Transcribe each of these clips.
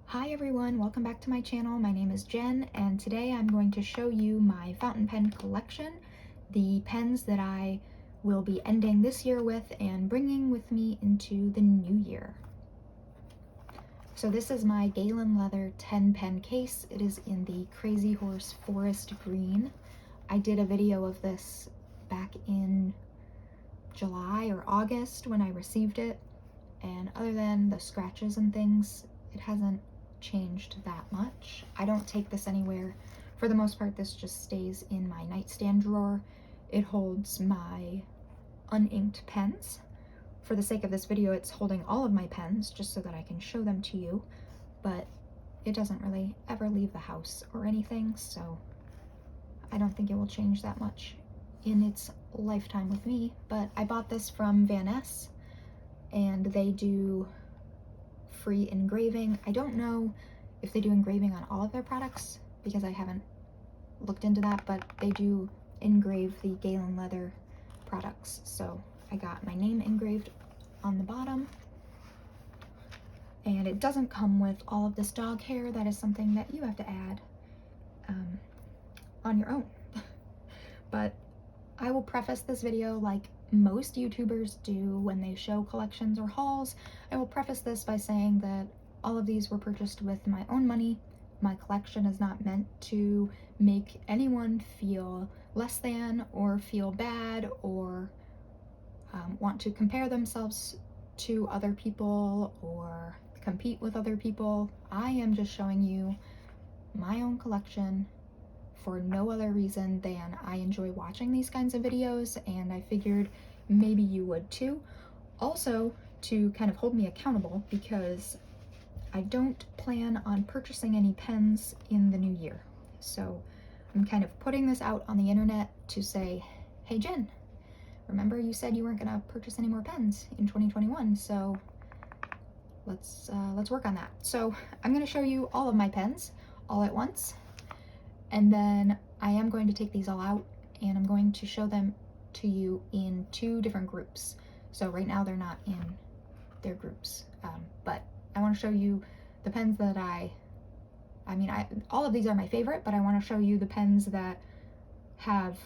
Hi everyone, welcome back to my channel. My name is Jen, and today I'm going to show you my fountain pen collection, the pens that I will be ending this year with and bringing with me into the new year. So this is my Galen Leather 10 pen case. It is in the Crazy Horse Forest Green. I did a video of this back in July or August when I received it, and other than the scratches and things, it hasn't changed that much. I don't take this anywhere. For the most part, this just stays in my nightstand drawer. It holds my uninked pens. For the sake of this video, it's holding all of my pens just so that I can show them to you, but it doesn't really ever leave the house or anything, so I don't think it will change that much in its lifetime with me. But I bought this from Van Ness, and they do free engraving. I don't know if they do engraving on all of their products because I haven't looked into that, but they do engrave the Galen Leather products. So I got my name engraved on the bottom, and it doesn't come with all of this dog hair. That is something that you have to add on your own. But I will preface this video like most YouTubers do when they show collections or hauls. I will preface this by saying that all of these were purchased with my own money. My collection is not meant to make anyone feel less than or feel bad or want to compare themselves to other people or compete with other people. I am just showing you my own collection for no other reason than I enjoy watching these kinds of videos, and I figured maybe you would too. Also, to kind of hold me accountable, because I don't plan on purchasing any pens in the new year. So I'm kind of putting this out on the internet to say, hey Jen, remember you said you weren't gonna purchase any more pens in 2021, so let's work on that. So I'm gonna show you all of my pens all at once. And then I am going to take these all out and I'm going to show them to you in two different groups. So right now they're not in their groups, but I want to show you the pens that all of these are my favorite, but I want to show you the pens that have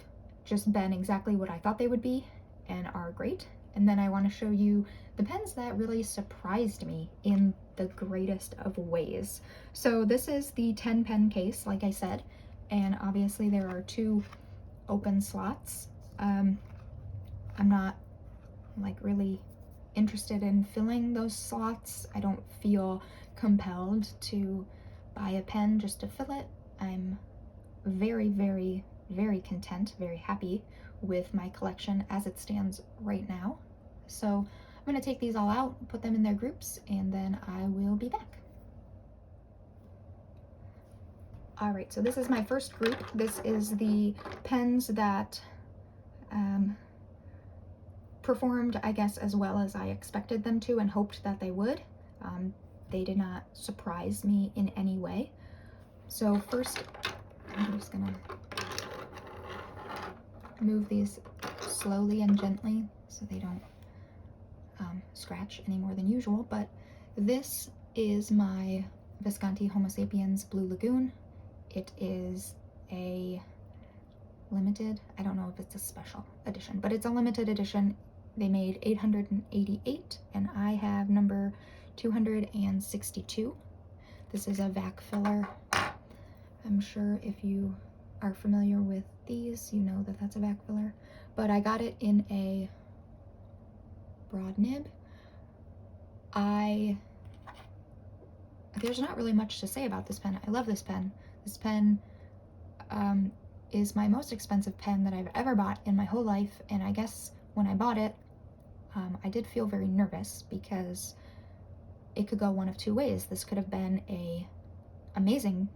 just been exactly what I thought they would be and are great. And then I want to show you the pens that really surprised me in the greatest of ways. So this is the 10 pen case, like I said, and obviously there are two open slots. I'm not like really interested in filling those slots. I don't feel compelled to buy a pen just to fill it. I'm very, very, very content, very happy with my collection as it stands right now. So I'm going to take these all out, put them in their groups, and then I will be back. All right, so this is my first group. This is the pens that performed, I guess, as well as I expected them to and hoped that they would. They did not surprise me in any way. So first, I'm just gonna move these slowly and gently so they don't scratch any more than usual, but this is my Visconti Homo Sapiens Blue Lagoon. It is a limited, I don't know if it's a special edition, but it's a limited edition. They made 888 and I have number 262. This is a vac filler. I'm sure if you are familiar with these, you know that that's a vac filler, but I got it in a broad nib. There's not really much to say about this pen. I love this pen. This pen is my most expensive pen that I've ever bought in my whole life, and I guess when I bought it, I did feel very nervous because it could go one of two ways. This could have been an amazing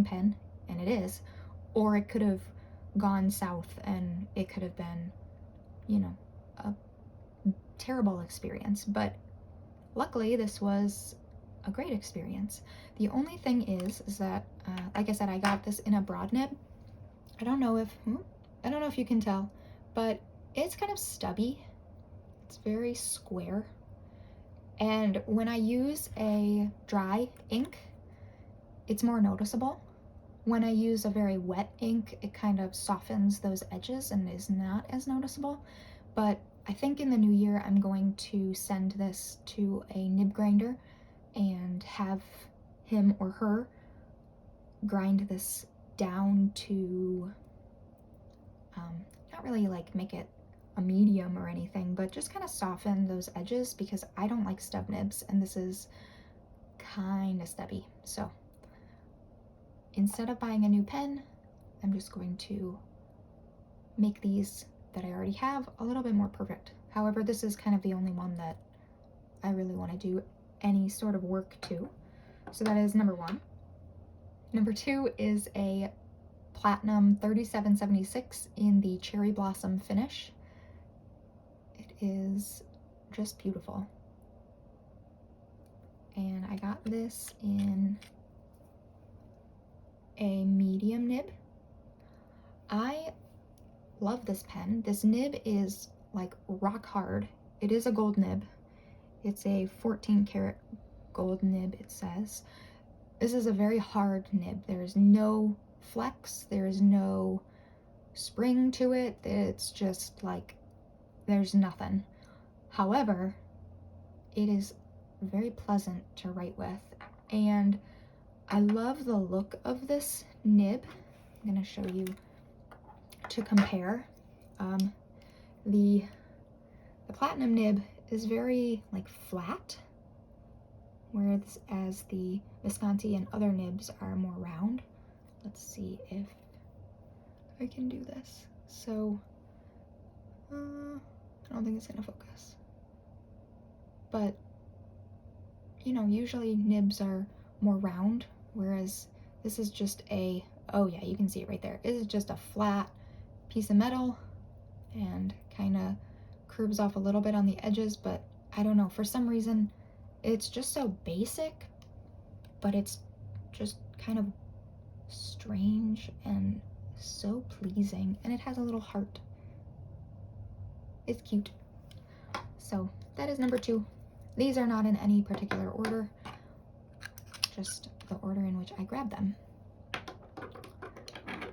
pen, and it is, or it could have gone south and it could have been, you know, a terrible experience. But luckily this was a great experience. The only thing is that, like I said, I got this in a broad nib. I don't know if you can tell, but it's kind of stubby. It's very square. And when I use a dry ink, it's more noticeable. When I use a very wet ink, it kind of softens those edges and is not as noticeable. But I think in the new year, I'm going to send this to a nib grinder and have him or her grind this down to, not really like make it a medium or anything, but just kind of soften those edges because I don't like stub nibs and this is kind of stubby. So instead of buying a new pen, I'm just going to make these that I already have a little bit more perfect. However, this is kind of the only one that I really want to do any sort of work to. So that is number one. Number two is a Platinum 3776 in the Cherry Blossom finish. It is just beautiful. And I got this in a medium nib. I love this pen. This nib is like rock hard. It is a gold nib. It's a 14 karat gold nib, it says. This is a very hard nib. There is no flex, there is no spring to it. It's just like, there's nothing. However, it is very pleasant to write with, and I love the look of this nib. I'm gonna show you to compare. The Platinum nib is very like flat, whereas the Visconti and other nibs are more round. Let's see if I can do this. So, I don't think it's gonna focus. But, you know, usually nibs are more round, whereas this is just a, oh yeah, you can see it right there. It is just a flat piece of metal and kind of curves off a little bit on the edges, but I don't know, for some reason, it's just so basic, but it's just kind of strange and so pleasing, and it has a little heart. It's cute. So that is number two. These are not in any particular order, just the order in which I grabbed them.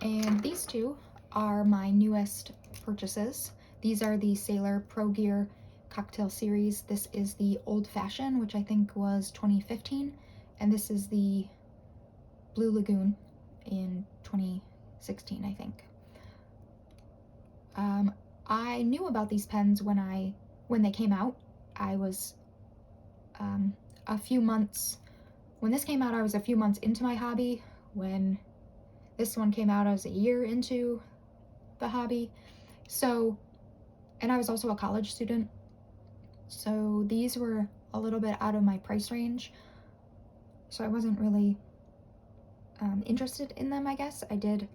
And these two are my newest purchases. These are the Sailor Pro Gear Cocktail Series. This is the Old Fashioned, which I think was 2015, and this is the Blue Lagoon in 2016, I think. I knew about these pens when they came out. I was a few months, when this came out, I was a few months into my hobby. When this one came out, I was a year into the hobby. So, and I was also a college student. So these were a little bit out of my price range. So I wasn't really interested in them, I guess. I did,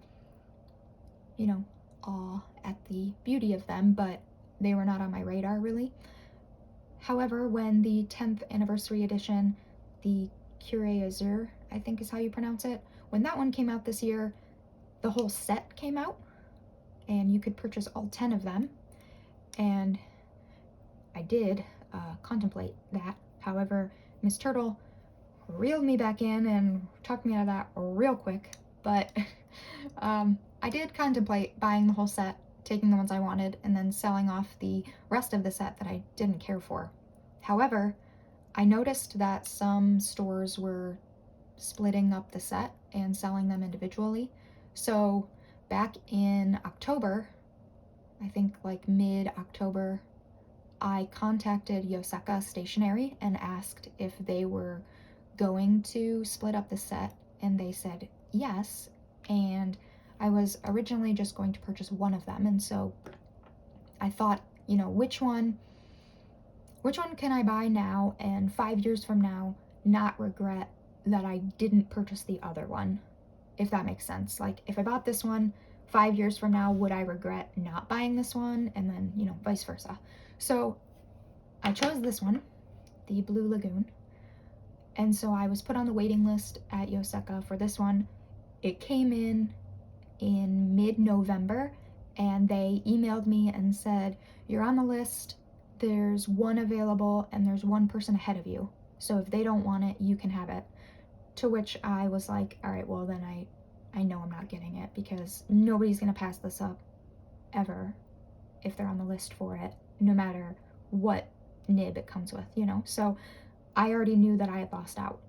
you know, awe at the beauty of them, but they were not on my radar really. However, when the 10th anniversary edition, the Curie Azur, I think is how you pronounce it, when that one came out this year, the whole set came out, and you could purchase all 10 of them, and I did contemplate that. However, Miss Turtle reeled me back in and talked me out of that real quick, but I did contemplate buying the whole set, taking the ones I wanted, and then selling off the rest of the set that I didn't care for. However, I noticed that some stores were splitting up the set and selling them individually. So back in October, I think like mid-October, I contacted Yoseka Stationery and asked if they were going to split up the set, and they said yes. And I was originally just going to purchase one of them, and so I thought, you know, which one can I buy now and 5 years from now not regret that I didn't purchase the other one, if that makes sense. Like, if I bought this one 5 years from now, would I regret not buying this one? And then, you know, vice versa. So I chose this one, the Blue Lagoon, and so I was put on the waiting list at Yoseka for this one. It came in mid-November, and they emailed me and said, you're on the list, there's one available and there's one person ahead of you. So if they don't want it, you can have it. To which I was like, all right, well then I know I'm not getting it, because nobody's gonna pass this up ever if they're on the list for it, no matter what nib it comes with, you know? So I already knew that I had lost out.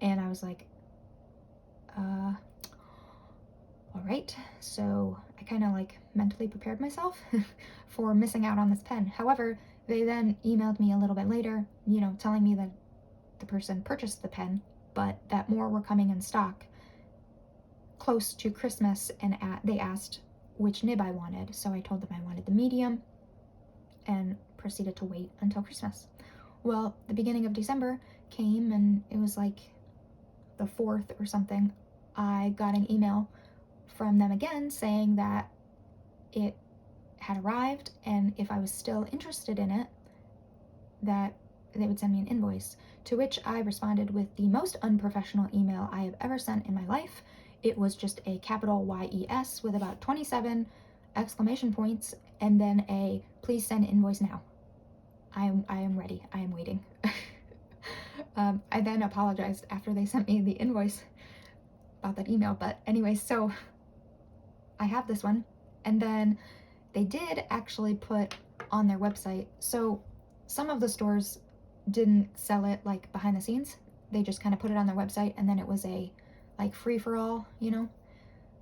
And I was like, all right. So I kind of like mentally prepared myself for missing out on this pen. However, they then emailed me a little bit later, you know, telling me that the person purchased the pen, but that more were coming in stock close to Christmas, and they asked which nib I wanted. So I told them I wanted the medium and proceeded to wait until Christmas. Well, the beginning of December came, and it was like the 4th or something. I got an email from them again saying that it had arrived, and if I was still interested in it, that they would send me an invoice. To which I responded with the most unprofessional email I have ever sent in my life. It was just a capital YES with about 27 exclamation points, and then a please send invoice now. I am ready. I am waiting. I then apologized after they sent me the invoice about that email. But anyway, so I have this one. And then they did actually put on their website. So some of the stores didn't sell it like behind the scenes. They just kind of put it on their website, and then it was a like free for all, you know,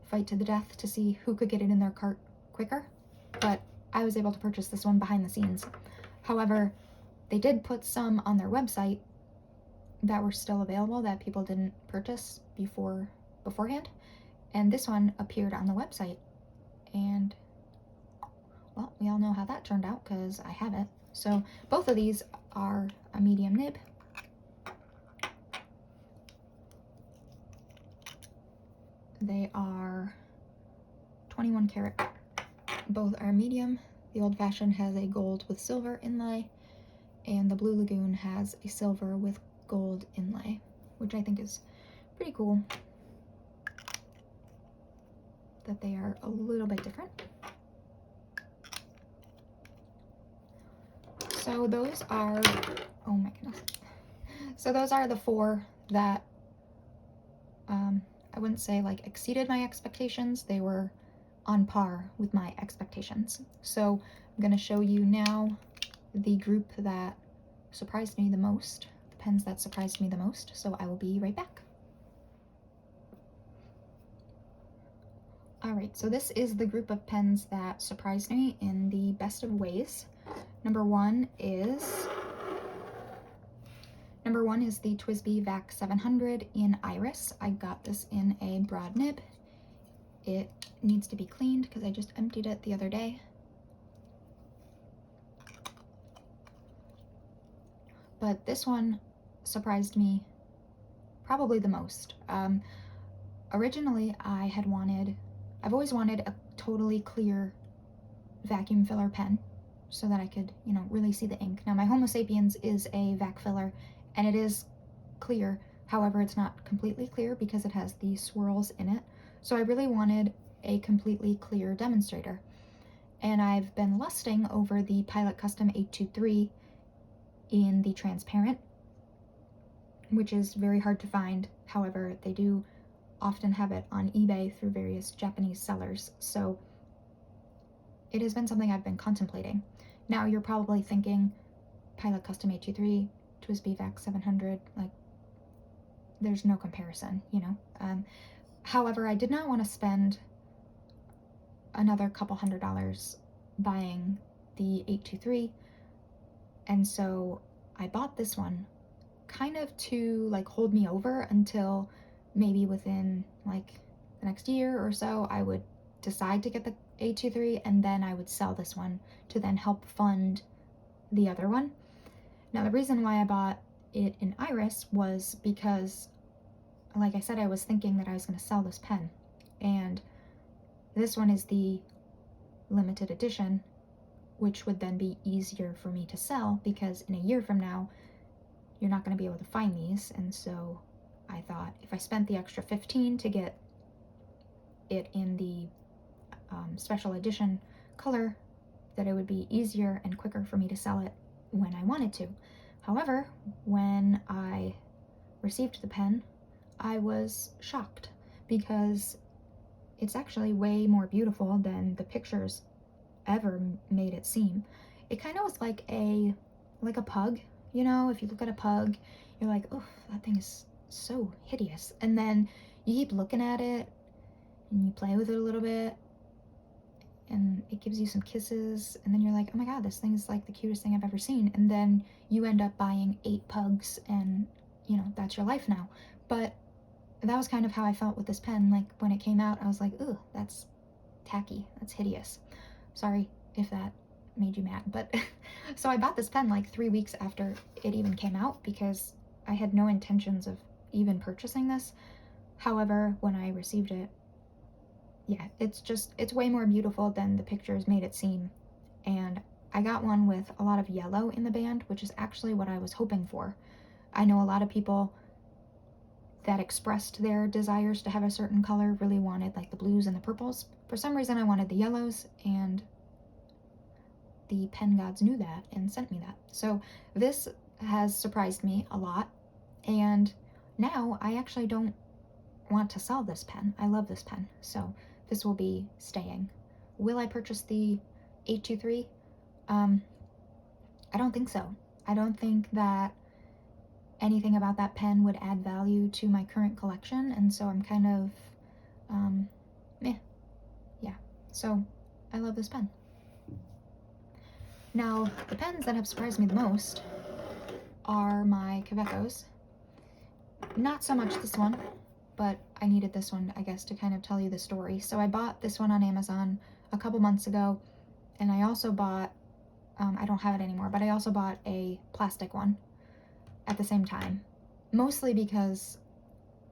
fight to the death to see who could get it in their cart quicker. But I was able to purchase this one behind the scenes. However, they did put some on their website that were still available that people didn't purchase beforehand. And this one appeared on the website. And well, we all know how that turned out because I have it. So both of these are a medium nib. They are 21 karat. Both are medium. The Old Fashioned has a gold with silver inlay, and the Blue Lagoon has a silver with gold inlay, which I think is pretty cool that they are a little bit different. So those are, oh my goodness. So those are the 4 that I wouldn't say like exceeded my expectations. They were on par with my expectations. So I'm going to show you now the group that surprised me the most, the pens that surprised me the most. So I will be right back. All right, so this is the group of pens that surprised me in the best of ways. Number one is the TWSBI VAC 700 in Iris. I got this in a broad nib. It needs to be cleaned because I just emptied it the other day. But this one surprised me probably the most. Originally, I've always wanted a totally clear vacuum filler pen so that I could, you know, really see the ink. Now, my Homo sapiens is a vac filler, and it is clear. However, it's not completely clear because it has these swirls in it. So I really wanted a completely clear demonstrator. And I've been lusting over the Pilot Custom 823 in the transparent, which is very hard to find. However, they do often have it on eBay through various Japanese sellers. So it has been something I've been contemplating. Now you're probably thinking, Pilot Custom 823, TWSBI VAC 700, like, there's no comparison, you know? However, I did not want to spend another couple $100 buying the 823, and so I bought this one kind of to like hold me over until maybe within like the next year or so I would decide to get the 823, and then I would sell this one to then help fund the other one. Now, the reason why I bought it in Iris was because, like I said, I was thinking that I was going to sell this pen, and this one is the limited edition, which would then be easier for me to sell because in a year from now, you're not going to be able to find these. And so I thought if I spent the extra $15 to get it in the special edition color, that it would be easier and quicker for me to sell it when I wanted to. However, when I received the pen, I was shocked because it's actually way more beautiful than the pictures ever made it seem. It kind of was like a pug, you know. If you look at a pug, you're like, oh, that thing is so hideous, and then you keep looking at it and you play with it a little bit and it gives you some kisses, and then you're like, oh my god, this thing is like the cutest thing I've ever seen, and then you end up buying 8 pugs and, you know, that's your life now. But that was kind of how I felt with this pen. Like, when it came out, I was like, ugh, that's tacky, that's hideous. Sorry if that made you mad, but so I bought this pen like 3 weeks after it even came out because I had no intentions of even purchasing this. However, when I received it, yeah, it's way more beautiful than the pictures made it seem. And I got one with a lot of yellow in the band, which is actually what I was hoping for. I know a lot of people that expressed their desires to have a certain color really wanted like the blues and the purples. For some reason, I wanted the yellows, and the pen gods knew that and sent me that. So this has surprised me a lot, and now I actually don't want to sell this pen. I love this pen, so this will be staying. Will I purchase the 823? I don't think so. I don't think that anything about that pen would add value to my current collection, and so I'm kind of, yeah. So I love this pen. Now, the pens that have surprised me the most are my Kavekos. Not so much this one, but I needed this one, I guess, to kind of tell you the story. So I bought this one on Amazon a couple months ago, and I also bought, I don't have it anymore, but I also bought a plastic one at the same time. Mostly because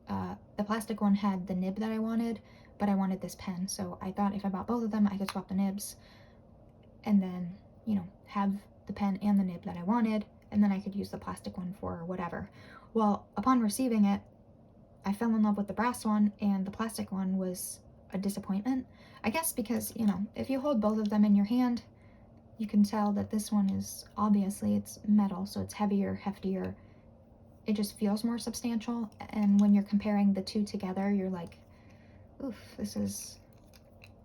the plastic one had the nib that I wanted, but I wanted this pen. So I thought if I bought both of them, I could swap the nibs and then, you know, have the pen and the nib that I wanted, and then I could use the plastic one for whatever. Well, upon receiving it, I fell in love with the brass one, and the plastic one was a disappointment. I guess because, you know, if you hold both of them in your hand, you can tell that this one is, obviously, it's metal, so it's heavier, heftier. It just feels more substantial, and when you're comparing the two together, you're like, oof, this is,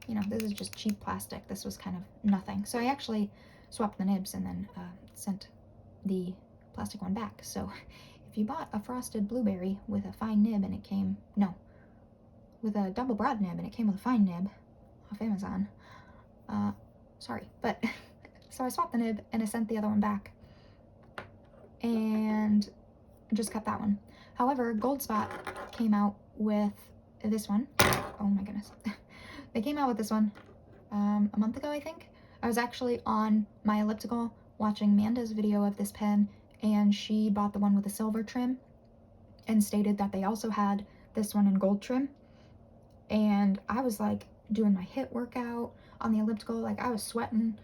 you know, this is just cheap plastic. This was kind of nothing. So I actually swapped the nibs and then sent the plastic one back. So if you bought a frosted blueberry with a fine nib and it came, no, with a double broad nib and it came with a fine nib off Amazon, sorry. But so I swapped the nib and I sent the other one back and just kept that one. However, Goldspot came out with this one. Oh my goodness. They came out with this one a month ago, I think. I was actually on my elliptical watching Manda's video of this pen, and she bought the one with the silver trim and stated that they also had this one in gold trim. And I was like doing my HIIT workout on the elliptical, like I was sweating,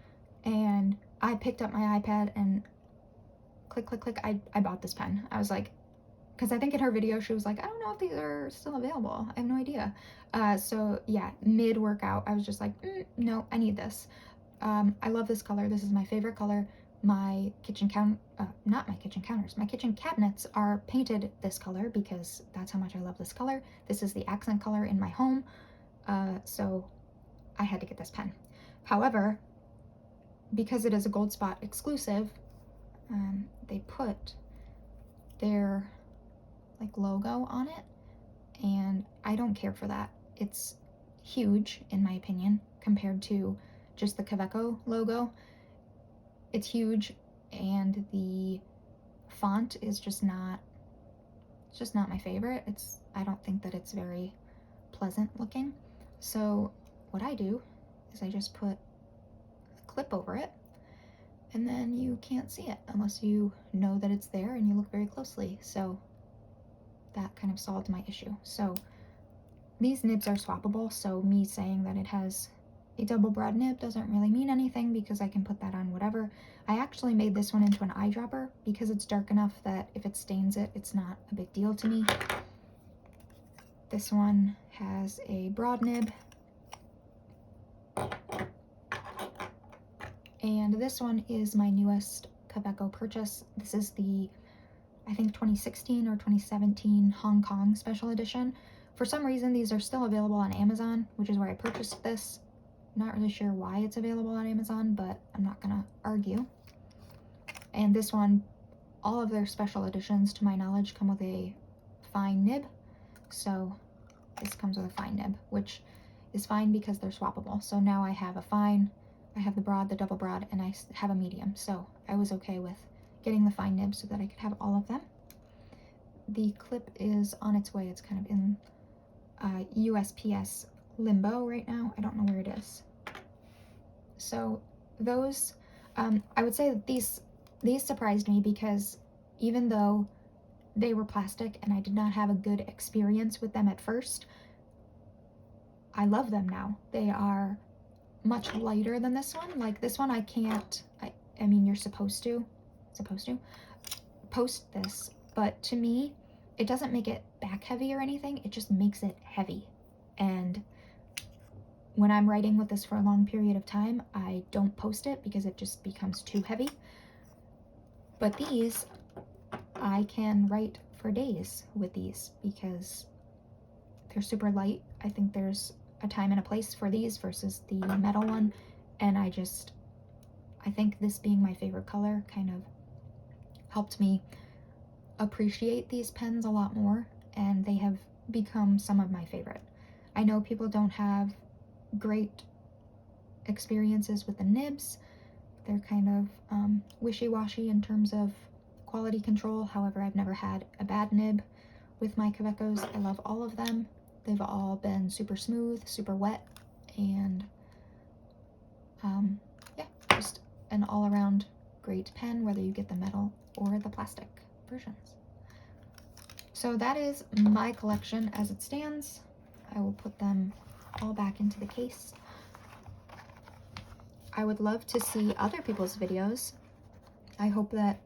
and I picked up my iPad and click, click, click, I bought this pen. I was like, because I think in her video she was like, I don't know if these are still available. I have no idea. So yeah, mid-workout, I was just like, no, I need this. I love this color. This is my favorite color. My kitchen not my kitchen counters, my kitchen cabinets are painted this color because that's how much I love this color. This is the accent color in my home. So I had to get this pen. However, because it is a Goldspot exclusive, they put their like logo on it, and I don't care for that. It's huge in my opinion compared to just the Kaweco logo. It's huge, and the font is just not my favorite. I don't think that it's very pleasant looking. So what I do is I just put a clip over it, and then you can't see it unless you know that it's there and you look very closely. So that kind of solved my issue. So these nibs are swappable, so me saying that it has a double broad nib doesn't really mean anything because I can put that on whatever. I actually made this one into an eyedropper because it's dark enough that if it stains it, it's not a big deal to me. This one has a broad nib, and this one is my newest Kaweco purchase. This is the, I think, 2016 or 2017 Hong Kong special edition. For some reason, these are still available on Amazon, which is where I purchased this. Not really sure why it's available on Amazon, but I'm not gonna argue. And this one, all of their special editions, to my knowledge, come with a fine nib. So this comes with a fine nib, which is fine because they're swappable. So now I have a fine, I have the broad, the double broad, and I have a medium. So I was okay with getting the fine nib so that I could have all of them. The clip is on its way. It's kind of in USPS limbo right now. I don't know where it is. So those, I would say that these surprised me, because even though they were plastic and I did not have a good experience with them at first, I love them now. They are much lighter than this one. Like this one, I mean, you're supposed to post this, but to me, it doesn't make it back heavy or anything. It just makes it heavy. And when I'm writing with this for a long period of time, I don't post it because it just becomes too heavy. But these, I can write for days with these because they're super light. I think there's a time and a place for these versus the metal one. And I think this being my favorite color kind of helped me appreciate these pens a lot more, and they have become some of my favorite. I know people don't have great experiences with the nibs. They're kind of wishy-washy in terms of quality control. However, I've never had a bad nib with my Kawecos. I love all of them. They've all been super smooth, super wet, and yeah, just an all-around great pen, whether you get the metal or the plastic versions. So that is my collection as it stands. I will put them all back into the case. I would love to see other people's videos. I hope that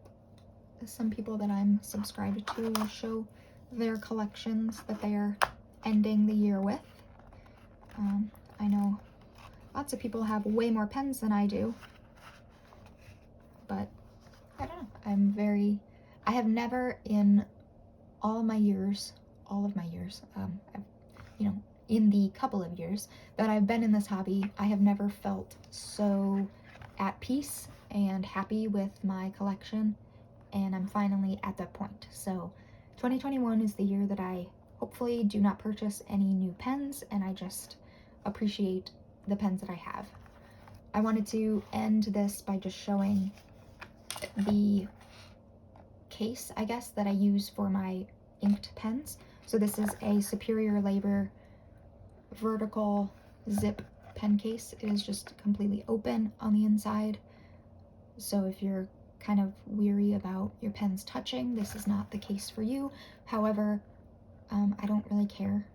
some people that I'm subscribed to will show their collections that they are ending the year with. I know lots of people have way more pens than I do, but I don't know. I have never in all of my years, in the couple of years that I've been in this hobby, I have never felt so at peace and happy with my collection, and I'm finally at that point. So 2021 is the year that I hopefully do not purchase any new pens, and I just appreciate the pens that I have. I wanted to end this by just showing the case, I guess, that I use for my inked pens. So this is a Superior Labor vertical zip pen case. It is just completely open on the inside. So if you're kind of weary about your pens touching, this is not the case for you. However, I don't really care.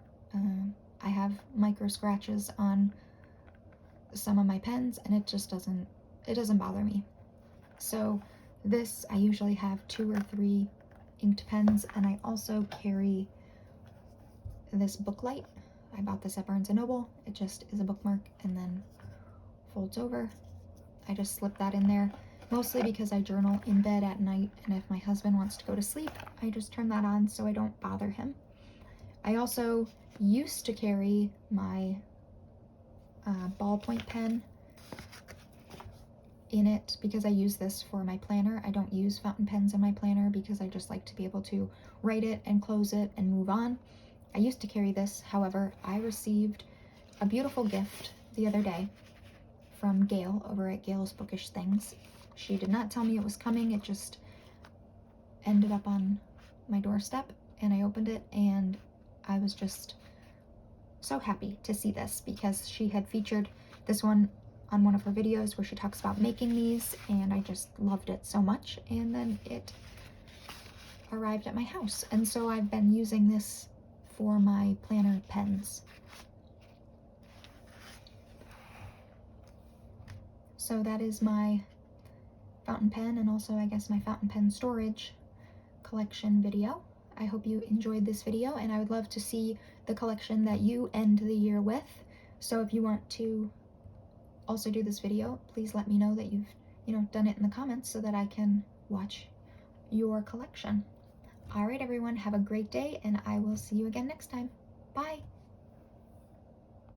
I have micro scratches on some of my pens, and it just doesn't bother me. So this, I usually have 2 or 3 inked pens, and I also carry this booklight. I bought this at Barnes & Noble. It just is a bookmark and then folds over. I just slip that in there, mostly because I journal in bed at night, and if my husband wants to go to sleep, I just turn that on so I don't bother him. I also used to carry my ballpoint pen in it because I use this for my planner. I don't use fountain pens in my planner because I just like to be able to write it and close it and move on. I used to carry this. However, I received a beautiful gift the other day from Gail over at Gail's Bookish Things. She did not tell me it was coming. It just ended up on my doorstep, and I opened it, and I was just so happy to see this because she had featured this one on one of her videos where she talks about making these, and I just loved it so much. And then it arrived at my house, and so I've been using this for my planner pens. So that is my fountain pen, and also I guess my fountain pen storage collection video. I hope you enjoyed this video, and I would love to see the collection that you end the year with. So if you want to also do this video, please let me know that you've done it in the comments so that I can watch your collection. All right, everyone, have a great day, and I will see you again next time. Bye.